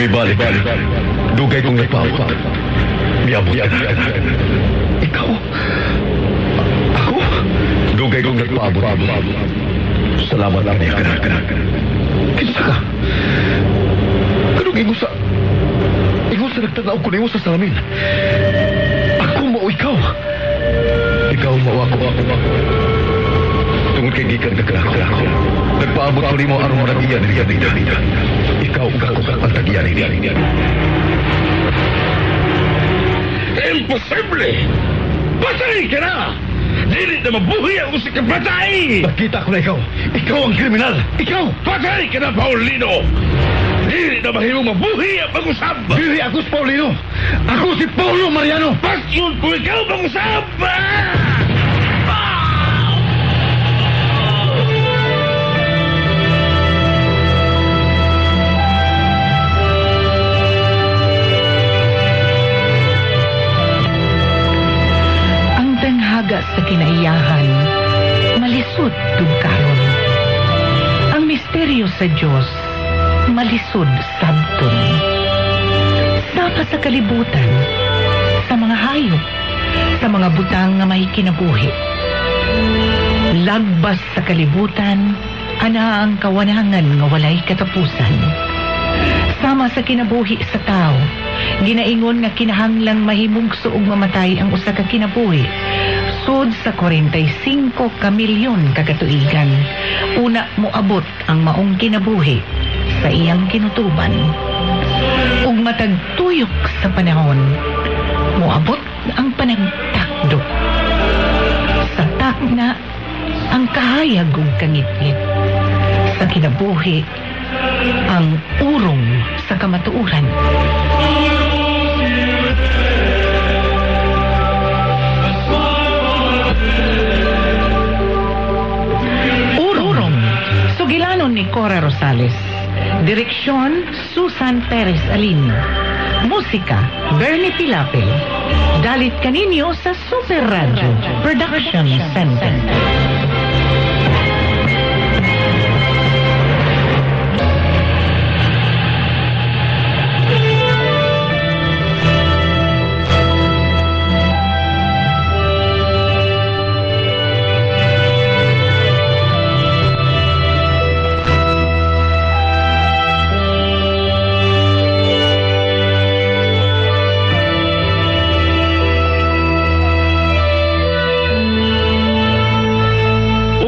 Ibalik. Dugay kong nagpawa. Miyabot ka. Ikaw? Ako? Dugay kong nagpaabot. Salamat lang niya. Kinsa ka? Kanong ingo sa nagtanaw ko na sa salamin. Ako mo ikaw. Ikaw mo ako. Tungod kay gikan kakrako. Nagpaabot ko ni mo aron maragiyan niya. Ikaw ang tagiyan niya. Imposible! Patay ka na! Dili na mabuhi ang usik ng patay! Nakita ko na ikaw. Ikaw ang kriminal. Ikaw! Patay ka na, Paulino! Dili na mahimong mabuhi ang pag-usap! Dili ako si Paulino. Ako si Paulo Mariano. Pasyon po ikaw pag-usap! Sa kinaiyahan, malisod tugkaron. Ang misteryo sa Diyos, malisod sabton. Sapa sa kalibutan, sa mga hayop, sa mga butang nga may kinabuhi. Lagbas sa kalibutan, ana ang kawanangan nga walay katapusan. Sama sa kinabuhi sa tao, ginaingon nga kinahanglang mahimugso ug mamatay ang usa ka kinabuhi. Sud sa 45 ka milyon kagatuigan, una moabot ang maong kinabuhi sa iyang kinutuban. Ug matag tuyok sa panahon, moabot ang panagtakdo. Sa takna, ang kahayag ug kangitngit. Sa kinabuhi, ang urong sa kamatuuran. Sugilanon ni Cora Rosales. Direksyon, Susan Perez Alin. Musika, Bernie Pilapel. Dalit kaninyo sa Super Radio Production Center.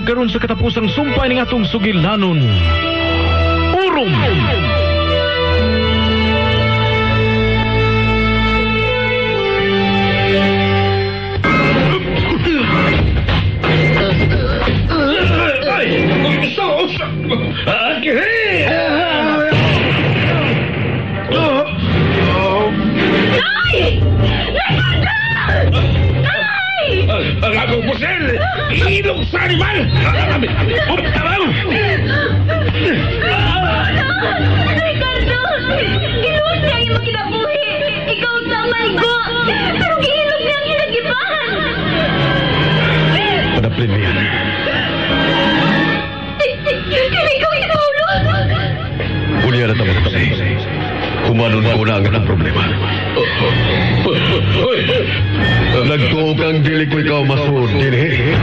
Karon sa katapusang sumpay ning atong sugilanon. Urong. Ang akong pusel! Ilong sa animal! Tabang! Ricardo! Giluwas niya yung mga kinabuhi! Ikaw sa malgo! Pero gihilog niya ang inagibahan! Padaplin mo yan. Hindi ko inulo! Kuliya na tamang kasi. Humanon ko na ang anong problema. Nagtuo kang dili ko ikaw masud, dinhi.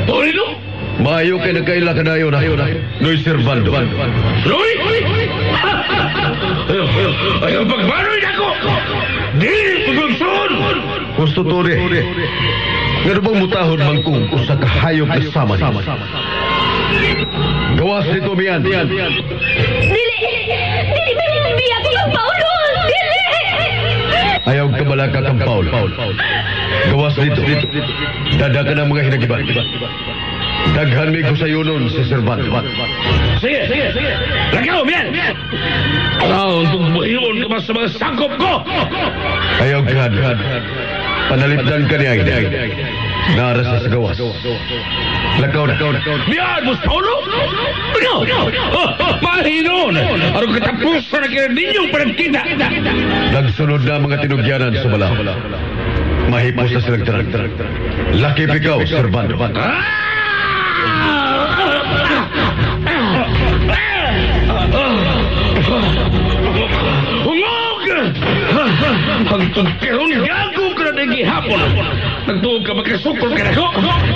Paulino? Maayo kay nagkaila ka na yun. Noy Servando. Noy? Ayaw pagmanoy na ko! Dili ko gagsun! Gusto to rin. Nga bang mutahod man kung sa kahayop na sama niya? Gawas nito, Mian. Dili! Dili ba nitibiyag ko yung Paulo? Dili! Ayaw ka malaka kang Paul. Gawas dito. Dada ka ng mga hinagiban. Daghan may kusayunon si Servando. Sige! Lagaw, Mian! Untuk buhiyon ka mas sa mga sangkop ko! Ayaw ka. Panalipdan ka niya. Naras sa gawas. Lakaw na. Mian, Bus Paulo! Lagaw! Mahinon! Arong katapusan na kaya ninyong panagkita! Nagsunod na mga tinugyanan sa bala. Mahipos na silang tarag. Laki pikaw, Servando. Kung karon gago ka na nang gihapon, nagtuog ka magkasukol ka na ko,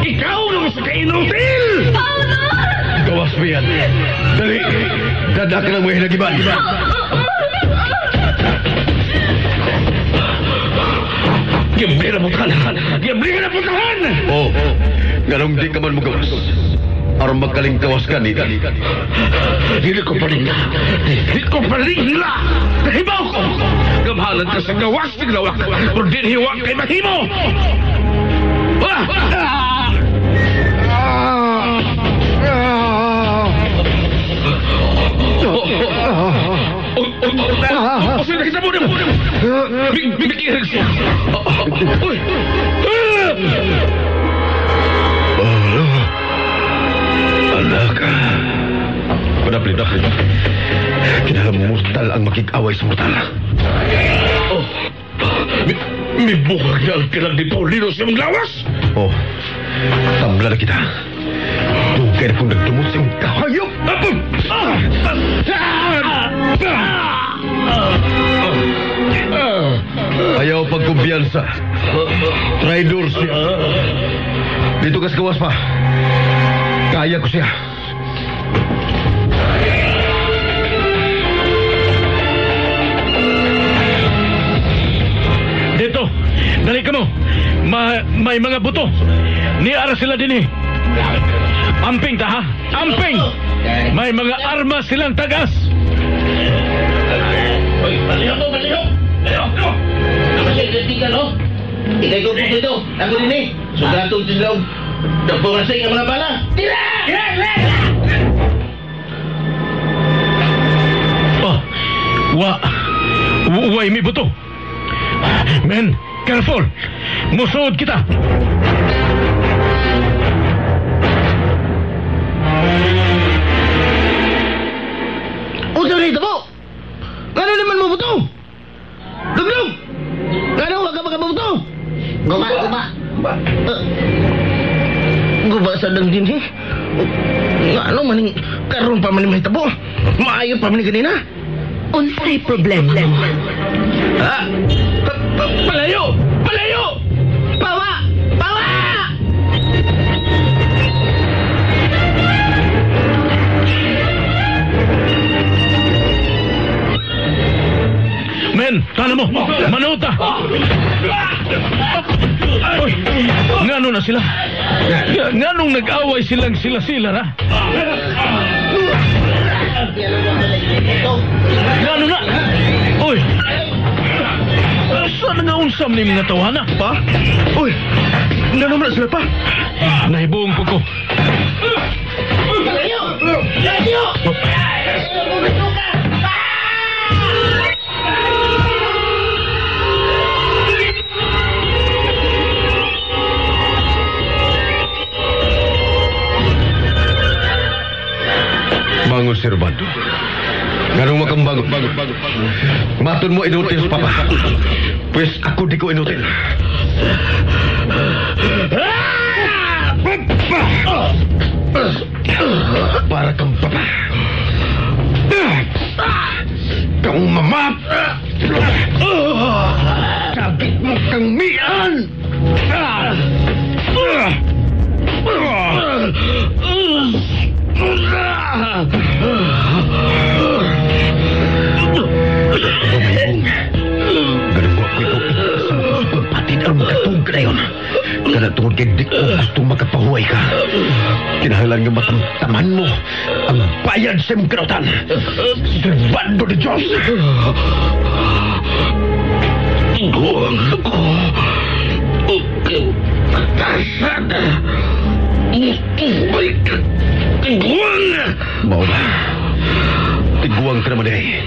ikaw naman sa kainutil! Gawas mo yan. Dali, dada ka ng mga hinagiban. Gimli na putahan! Gimli na putahan! Oo, ganong di ka man mo gawas. Aron magkaling gawas ka ni. Hindi ko palingla! Hindi ko palingla! Nahibaw ko! Gamahalan ka sa gawas ng lawak, pero di hiwa kay mahimo! O sino kita mo na mo? Bikirig siya! Anak. Padapli. Kinahamutal ang makikaway sa mortal. May buhag na ang kilang di Paulino sa mga lawas! Oh, tamla na kita. Dugay na kung nagdumot sa iyong kahayop! Ayaw pagkumpiyansa. Traidor siya. Dito ka sa gawas pa. Kaya ko siya. Dito, dali ka mo. May mga buto. Niara sila din eh. Amping ta ha? Amping! May mga armas silang tagas. Hoy, baliho! Kapasya, ganti ka, no? Ikay ko po dito. Ako din eh. Sobrang tungtong daw. Dapungan sa mga bala. Tira! Way may buto. Men, careful. Musuod kita. Usaw na ito po! Gano'n naman mo buto? Duglog! Gano'n wag ka makabuto? Guma! Guba sa lang din eh. Ano maning karon pa maning mahitabo? Maayo pa maning ganina? Unsay problema mo? Ha? Palayo! Pawa! Men, tana mo. Manuta. Oy, ngano na sila? Nganong nag-away sila na? Ngano na? Oy! Saan nga unsam ni mga tawana? Pa? Oy! Ngano na sila pa? Nahibuong po ko. Layo! Bangon, Sir Bando. Ganong makambangon. Matun mo inutil sa papa. Pues ako di ko inutil. Para kang papa. Kang mamap. Sakit mo kang mian. Ganun ko ito sa mga patid ang magkatug na yun. Kana tungkol kay di ko gusto makapahuay ka. Kinahanglan nga matamtaman mo ang bayad sa iyong karautan. Bando de Diyos! Iguang ako. Okay. Patasan. Tiguang! Mau ba? Tiguang ka naman eh.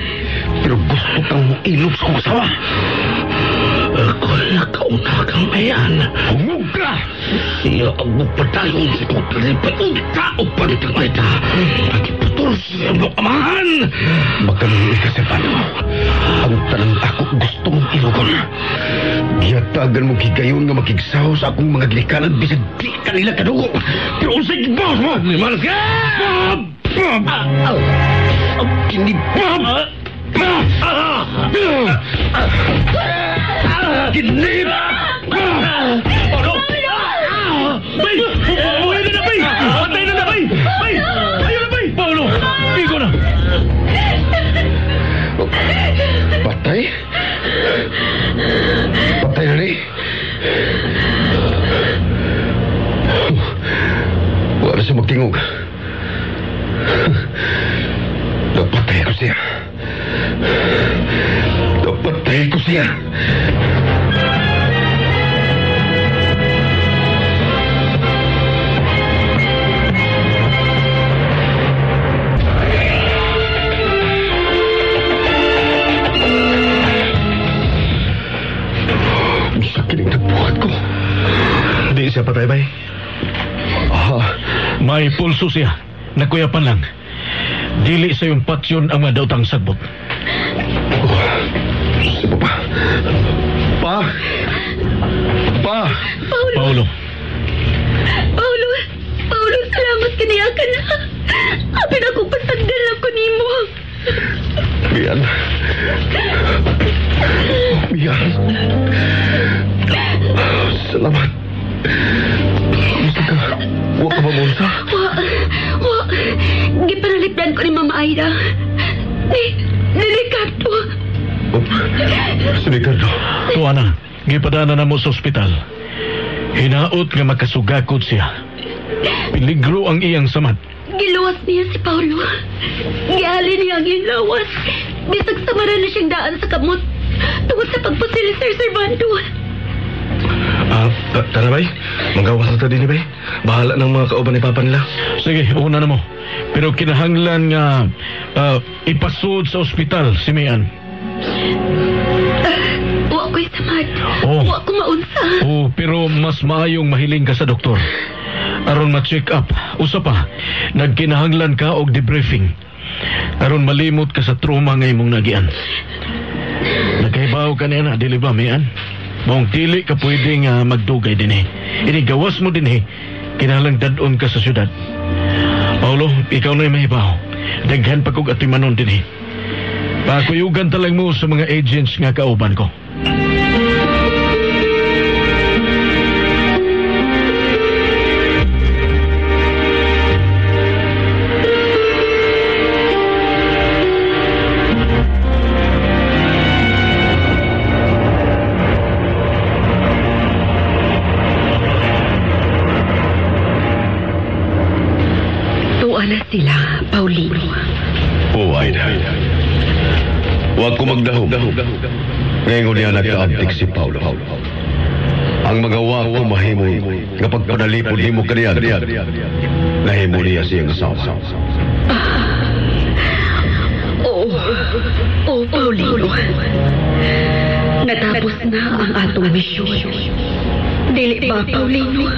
Pero gusto kang ilog sa kong asawa. Ako nakauna kang bayan. Hungog ka! Iya ang padayon sa kong palipat ng tao palitang ita. Pagiputol siya mo amahan. Magkanuloy ka, Sir Pano. Ang tanang ako gusto mong ilogon. Giyatagan mo gigayon nga makigsaw sa akong mga gilikanan bisag di kanila kadugo. Pero unsay gibaw mo? Liman ka! Hindi Bob! Kinip! Paulo! Bay! Buhay na na, Bay! Patay na na, Bay! Bay! Ayaw na, Bay! Paulo! Igo na! Patay? Patay na ni? Wala siya magtingog. Napatay ko siya. Napatay ko siya. Sakit ang nagbuhat ko. Di siya patay, bay. May pulso siya. Nakuyapan lang. Dili sa yung patsyon ang madautang sagbot. Sino pa? Pa! Pa! Paulo. Paulo, salamat kaniya ka na. Apin ako pasagdal ako nimo. Mian. Mian. Salamat. Gusto ka. Huwag ka mamunsa. Wa. Gipanalipdan ko ni Mama Aida. Ni Ricardo. Si Ricardo. Tuana, gipadana na mo sa ospital. Hinaot nga makasugakod siya. Peligro ang iyang samad. Giluwas niya si Paulo. Gihalin niya ang iyang lawas. Bisag samaran na siyang daan sa kamot. Tungod sa pagpusil ni Sir Servando. Tara, bay. Manggawas na din, bay. Bahala ng mga kauban ni Papa nila. Sige, una na mo. Pero kinahanglan nga ipasud sa ospital si Mian. Wa ko'y samad. Oh. Wa ko maunsa. Oo, pero mas maayong mahiling ka sa doktor. Aron ma-check up. Usa pa, nagkinahanglan ka og debriefing. Aron malimot ka sa trauma nga imong nagian. Nagkaibaw ka niya na, dili ba, Mian? Maong dili ka pwedeng magdugay din eh. Inigawas mo din eh. Kinahanglang dadon ka sa syudad. Paulo, ikaw na'y mahibaw. Daghan pa kong atimanon din eh. Pakuyugan talang mo sa mga agents nga kauban ko. Tuwa na sila, Paulino. Oh, Aida. Huwag ko magdahog. Ngayon niya nagkaabtik si Paulo. Ang magawa ko mahimo nga pagpanalipod mo kaniya. Nahimo niya siyang asawa. Oo, Paulino. Natapos na ang atong misyon. Dili ba, Paulino?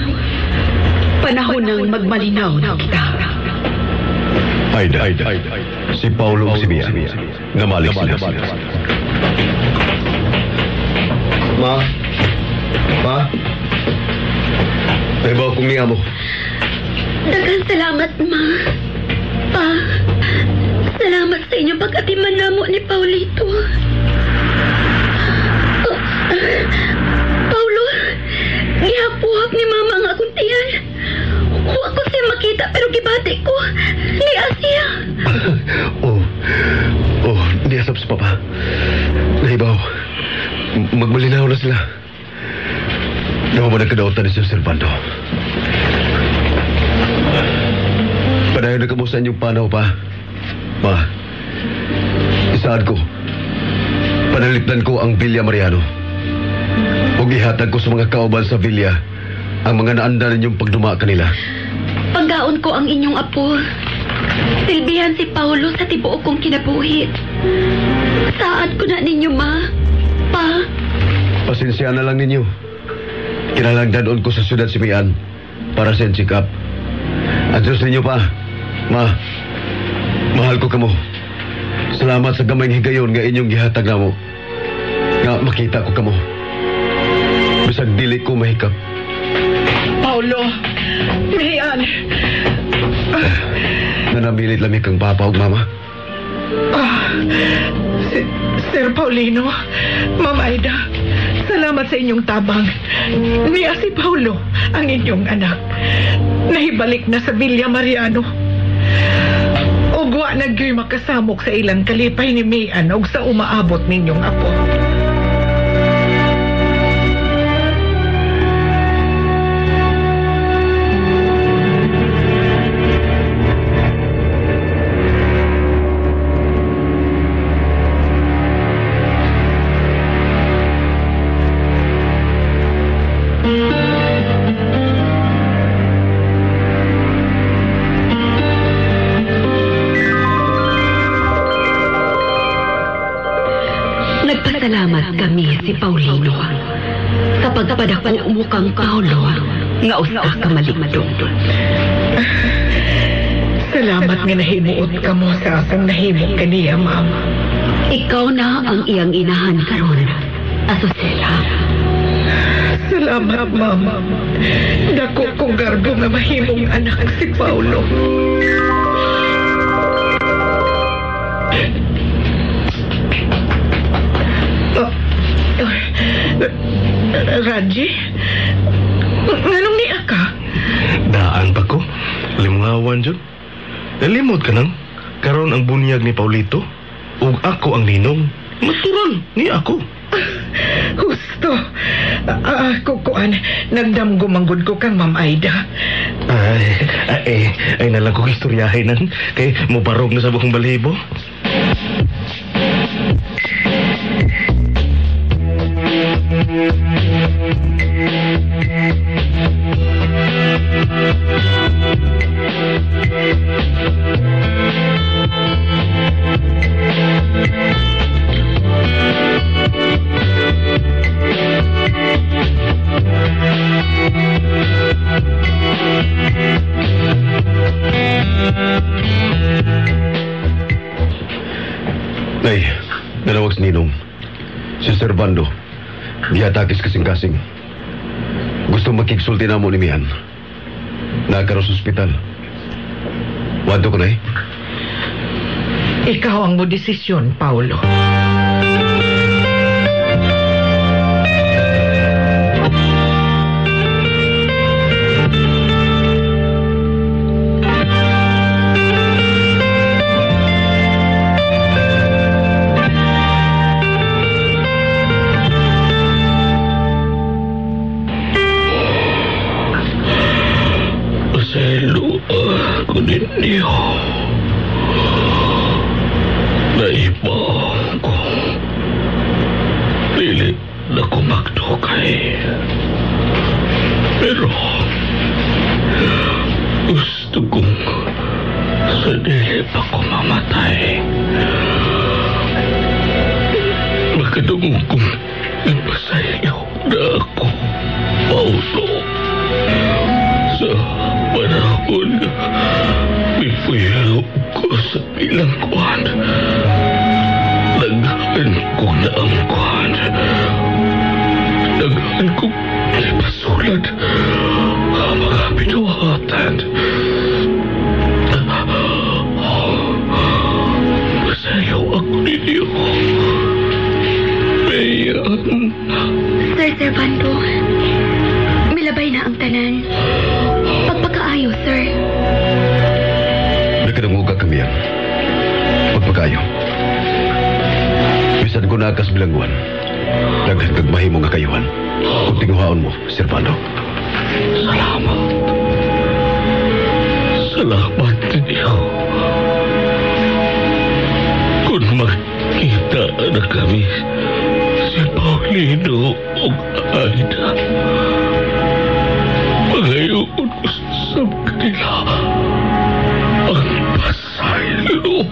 Panahon ng magmalinaw na kita. Aida. Si Paulo o si Mia. Namalik sila. Ma? Naibaw kong niya mo. Daghang salamat, Ma. Pa, salamat sa inyong pag-atiman namo ni Paulito. Paulo, gihapuhak ni Mama ang akong tiyan. Huwag ko siya makita pero gibati ko. Liya siya. Hindi asap sa papa. Naibaw. Magmalinaw na sila. Naman ba nagkadautan ni Sir Servando? Padayon na kamusta yung panaw pa. Ma, isaad ko. Panalipdan ko ang Villa Mariano. Huwag ihatag ko sa mga kauban sa Villa ang mga naanda ninyong pagduma kanila. Paggaon ko ang inyong apo. Silbihan si Paulo sa tibuok kong kinabuhi. Saad ko na ninyo, Ma. Pa. Pasensya na lang ninyo. Kinalagdan ko sa syudad si Mian para sa check up. Adyos ninyo pa. Ma, mahal ko kamo. Salamat sa gamay higayon nga inyong gihatag namo. Nga makita ko kamo. Bisag dili ko mahikap. Paulo, Mian. Nanamilit lami kang papa ug mama. Sir Paulino, Ma'am Aida, Salamat sa inyong tabang. Niya si Paulo, ang inyong anak. Nahibalik na sa Villa Mariano. Ugwa na gyoy makasamok sa ilang kalipay ni Mian og sa umaabot ninyong apo. Nagpasalamat kami si Paulino sa pagpadako umukang Paulo nga usa ka maligdong. Salamat nga nahimuot ka mo sa akong nahimok kaniya, Mama. Ikaw na ang iyang inahan karon, Asusela. Salamat, Mama. Dako kong garbo nga mahimong anak si Paulo. Raji? Nganong niya ka? Daan pa ko. Limungawan dyan. Nalimot ka nang. Karon ang bunyag ni Paulito. Ug ako ang ninong. Matural ni ako. Husto. Kukuan. Nagdamgumanggod ko kang Ma'am Aida. Ay nalang ko istoryahin nan. Kay mubarog na sa buong balibo. Nay, nalawag si Ninong. Si Servando. Diatakis kasing-kasing. Gusto makiksulti na mo ni Mian. Nagkaroon sa ospital. Wado ko, Nay. Ikaw ang mo desisyon, Paulo. Ninyo, naiba ko. Pilit na kumagdukay. Pero gusto kong sa dili pa ko mamatay. Makadungong kong ipasayaw na ako, Paulo. Sa panahon nga ipuyaw ko sa ilang kwan. Naghaan ko na ang kwan. Naghaan ko ipasulat ang mga binuhatan. Masayaw ako ninyo. Mayan. Sir Servando, milabay na ang tanan. Pagpakaayo, sir. Nagkadanguga kami yan. Pagpagayo. Bisan ko nakas bilangguan. Nagkagmahi mo nga kayuhan. Kung tinguhaon mo, Servando. Salamat. Salamat ninyo. Kung magkita na kami si Paulino o Aida, magayon ko sa kanila ang pasaylo.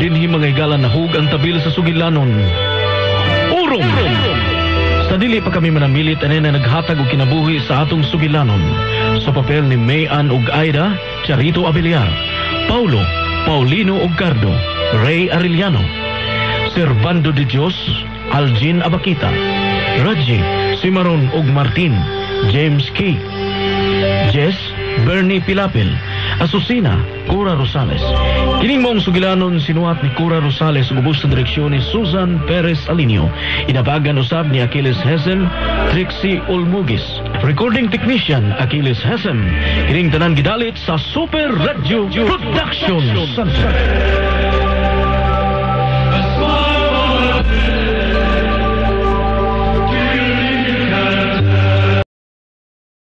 Dinhi mangaygalan na hug ang tabil sa sugilanon. Urong! Sa Sa dili pa kami manamilit anay na naghatag og kinabuhi sa atong sugilanon. Sa papel ni Mayan ug Aida, Charito Abeliar, Paulo, Paulino ug Cardo, Ray Arellano, Servando de Dios, Algin Abakita, Raji, Simaron ug Martin, James K. Jess, Bernie Pilapil, Asusina, Cora Rosales. Kining mong sugilanon sinuhat ni Cora Rosales ug ubos sa direksyon ni Susan Perez Alinio. Inabagan usab ni Achilles Hesem, Trixie Olmugis. Recording technician Achilles Hesem. Kining tanan gidalit sa Super Radio Production Center.